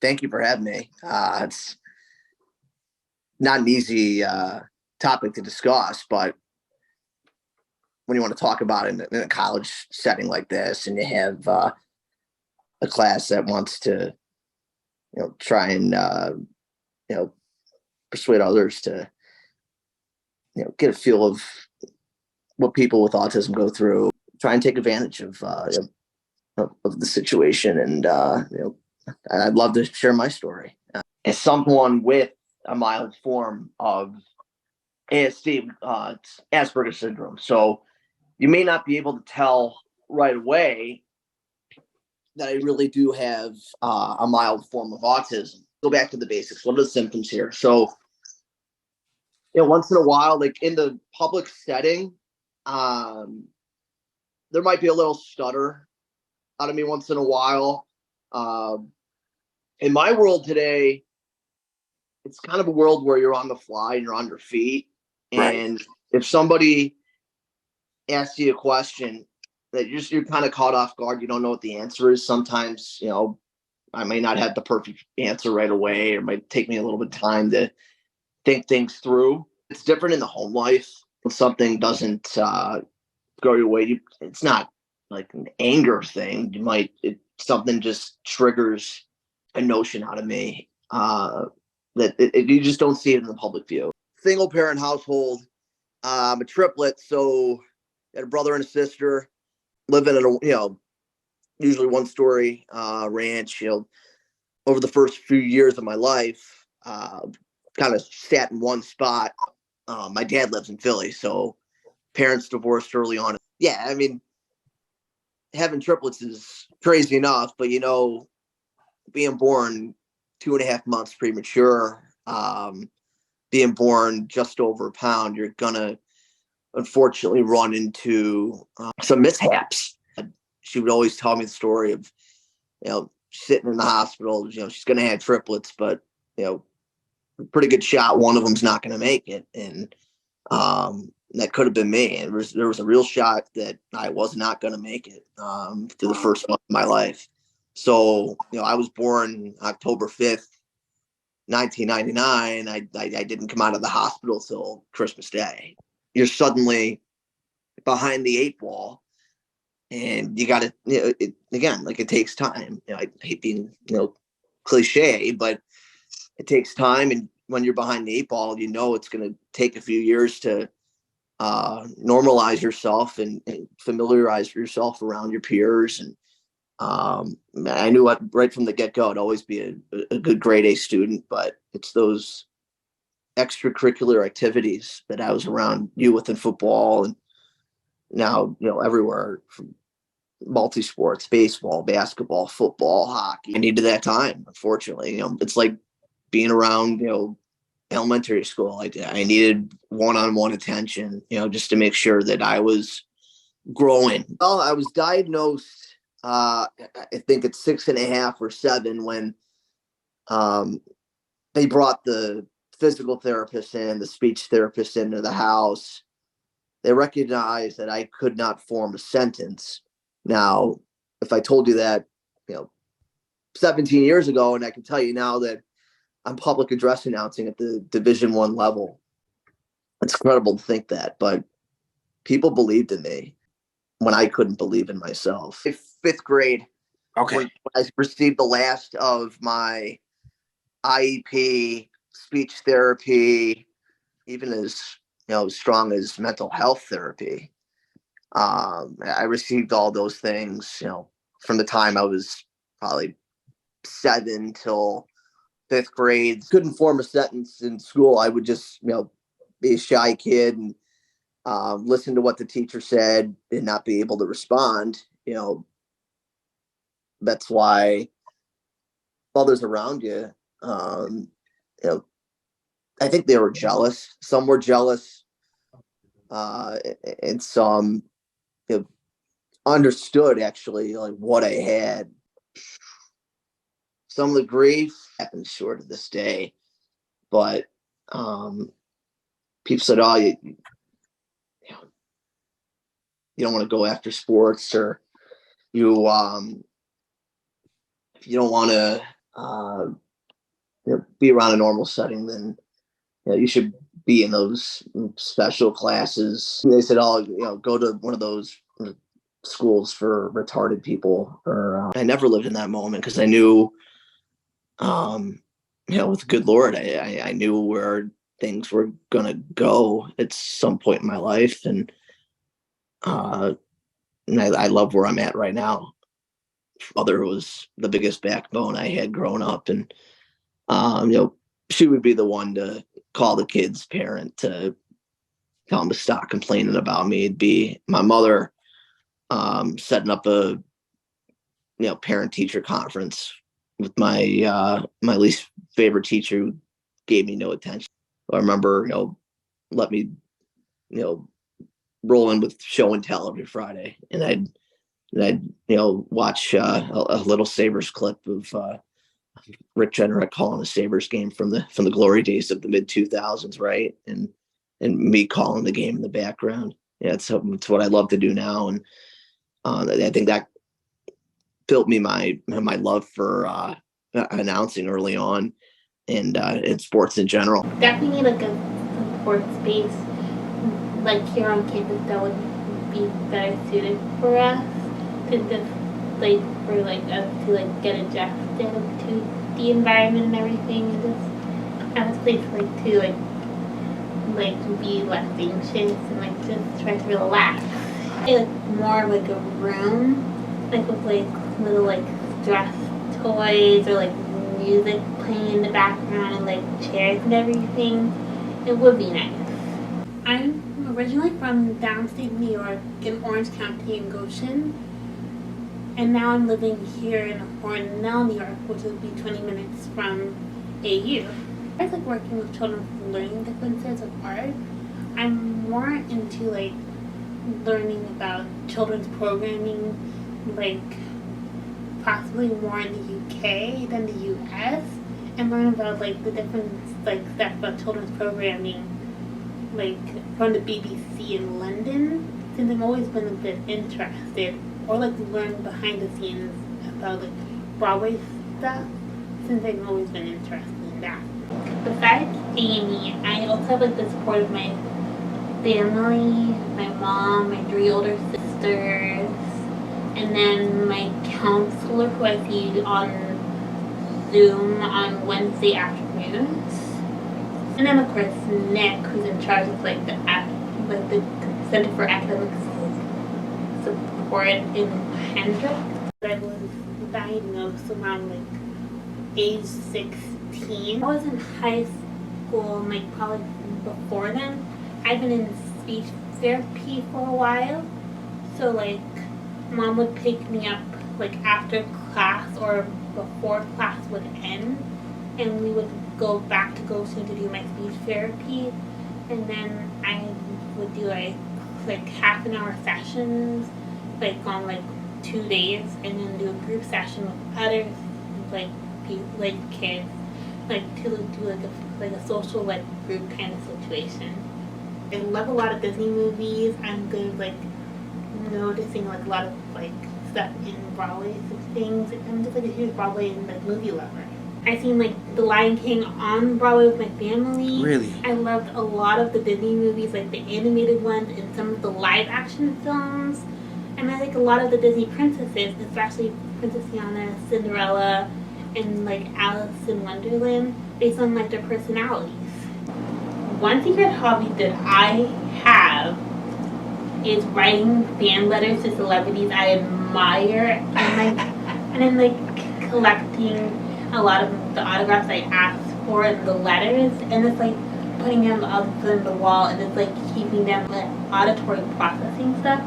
Thank you for having me. It's not an easy topic to discuss, but when you want to talk about it in a college setting like this, and you have a class that wants to, try and persuade others to, get a feel of what people with autism go through, try and take advantage of the situation, and I'd love to share my story. As someone with a mild form of ASD, it's Asperger's syndrome. So you may not be able to tell right away that I really do have a mild form of autism. Go back to the basics. What are the symptoms here? So, once in a while, like in the public setting, there might be a little stutter out of me once in a while. In my world today, it's kind of a world where you're on the fly and you're on your feet. Right. And if somebody asks you a question that you're kind of caught off guard, you don't know what the answer is. Sometimes, I may not have the perfect answer right away, or it might take me a little bit of time to think things through. It's different in the home life. When something doesn't go your way, it's not like an anger thing. Something just triggers a notion out of me that you just don't see it in the public view. Single parent household. I'm a triplet, so I had a brother and a sister living in a usually one story ranch. Over the first few years of my life, kind of sat in one spot. My dad lives in Philly, so parents divorced early on. Yeah, I mean, having triplets is crazy enough, but being born 2.5 months premature, being born just over a pound, you're gonna unfortunately run into some mishaps. She would always tell me the story of, sitting in the hospital. She's gonna have triplets, but pretty good shot one of them's not gonna make it, and that could have been me. And there was a real shot that I was not gonna make it through the first month of my life. So, I was born October 5th, 1999. I didn't come out of the hospital till Christmas Day. You're suddenly behind the 8 ball, and you got to, again, like, it takes time. I hate being, cliche, but it takes time. And when you're behind the 8 ball, it's going to take a few years to normalize yourself and familiarize yourself around your peers. And I knew right from the get-go I'd always be a good grade A student, but it's those extracurricular activities that I was around you within football, and now, everywhere, from multi-sports, baseball, basketball, football, hockey. I needed that time, unfortunately. It's like being around, elementary school. I needed one-on-one attention, just to make sure that I was growing. Well, I was diagnosed, I think it's 6.5 or 7, when they brought the physical therapist and the speech therapist into the house. They recognized that I could not form a sentence. Now, if I told you that, 17 years ago, and I can tell you now that I'm public address announcing at the Division I level, it's incredible to think that, but people believed in me when I couldn't believe in myself. 5th grade, Okay. when I received the last of my IEP, speech therapy, even as strong as mental health therapy. I received all those things, from the time I was probably 7 till 5th grade. Couldn't form a sentence in school. I would just, be a shy kid and listen to what the teacher said and not be able to respond. That's why others around you, I think they were jealous. Some were jealous, and some understood actually, like, what I had. Some of the grief happens short of this day, but people said, "Oh, you don't want to go after sports, or you don't want to uh, be around a normal setting, then you should be in those special classes. And they said, "Oh, go to one of those schools for retarded people." Or I never lived in that moment because I knew, with the good Lord, I knew where things were gonna go at some point in my life, uh, and I love where I'm at right now. Mother was the biggest backbone I had growing up, and she would be the one to call the kid's parent to tell him to stop complaining about me. It'd be my mother setting up a parent teacher conference with my least favorite teacher who gave me no attention. I remember let me roll in with show and tell every Friday, and I'd watch a little Sabres clip of Rick Jenrek calling a Sabres game from the glory days of the mid 2000s, right? And me calling the game in the background. Yeah, it's what I love to do now, and I think that built me my love for announcing early on, and in sports in general. Definitely like a support space like here on campus that would be better suited for us to just like for like us to like get adjusted to the environment and everything, and just have a place like to like be less anxious and like just try to relax. Like more of like a room like with like little like stress toys or like music playing in the background and like chairs and everything. It would be nice. I'm originally from downstate New York in Orange County in Goshen, and now I'm living here in Hornell, New York, which would be 20 minutes from AU. I like working with children with learning differences of art. I'm more into like learning about children's programming, like possibly more in the UK than the US, and learn about like the different like stuff about children's programming like from the BBC in London, since I've always been a bit interested, or like learn behind the scenes about like Broadway stuff, since I've always been interested in that. Besides Amy, I also have like the support of my family, my mom, my 3 older sisters, and then my counselor who I see on Zoom on Wednesday afternoons. And then of course Nick, who's in charge of like the Center for Academic Support in Hendrick. I was diagnosed around like age 16. I was in high school, like probably before then. I've been in speech therapy for a while, so like mom would pick me up like after class or before class would end, and we would go back to Goshen to do my speech therapy, and then I would do like half an hour sessions like on like 2 days, and then do a group session with others like kids, like to do like a social like group kind of situation. I love a lot of Disney movies. I'm good at like noticing like a lot of like stuff in Broadway things. I'm just like a huge Broadway like movie lover. I've seen like The Lion King on Broadway with my family. Really? I loved a lot of the Disney movies, like the animated ones and some of the live action films. And I like a lot of the Disney princesses, especially Princess Tiana, Cinderella, and like Alice in Wonderland, based on like their personalities. One secret hobby that I have is writing fan letters to celebrities I admire, and then like collecting a lot of the autographs I asked for in the letters, and it's like putting them up on the wall, and it's like keeping them like auditory processing stuff.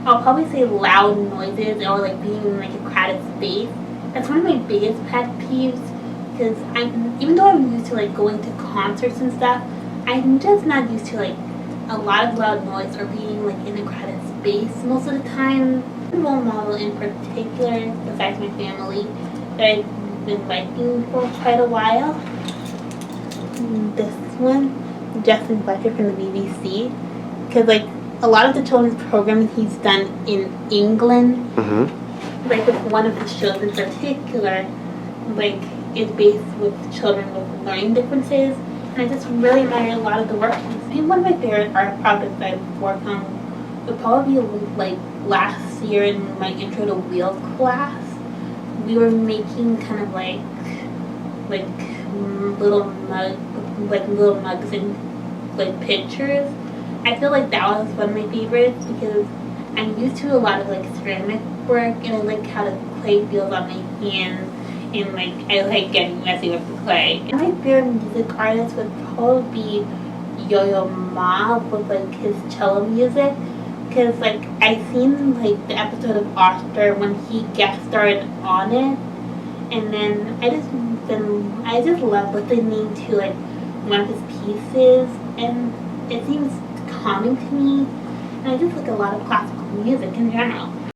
I'll probably say loud noises or like being in like a crowded space. That's one of my biggest pet peeves, because even though I'm used to like going to concerts and stuff, I'm just not used to like a lot of loud noise or being like in a crowded space most of the time. Role model in particular, besides my family, that I've been liking for quite a while. This one, Justin Fletcher from the BBC, because like a lot of the children's programming he's done in England, like with one of the shows in particular, like is based with children with learning differences, and I just really admire a lot of the work. I think one of my favorite art projects I've worked on would probably be like last year in my intro to wheels class. We were making kind of like little mugs and like pictures. I feel like that was one of my favorites because I'm used to a lot of like ceramic work, and I like how the clay feels on my hands, and like I like getting messy with the clay. And my favorite music artist would probably be Yo-Yo Ma with like his cello music, because like I seen like the episode of Oscar when he guest starred on it, and then I just love listening to like one of his pieces, and it seems calming to me, and I just like a lot of classical music in general.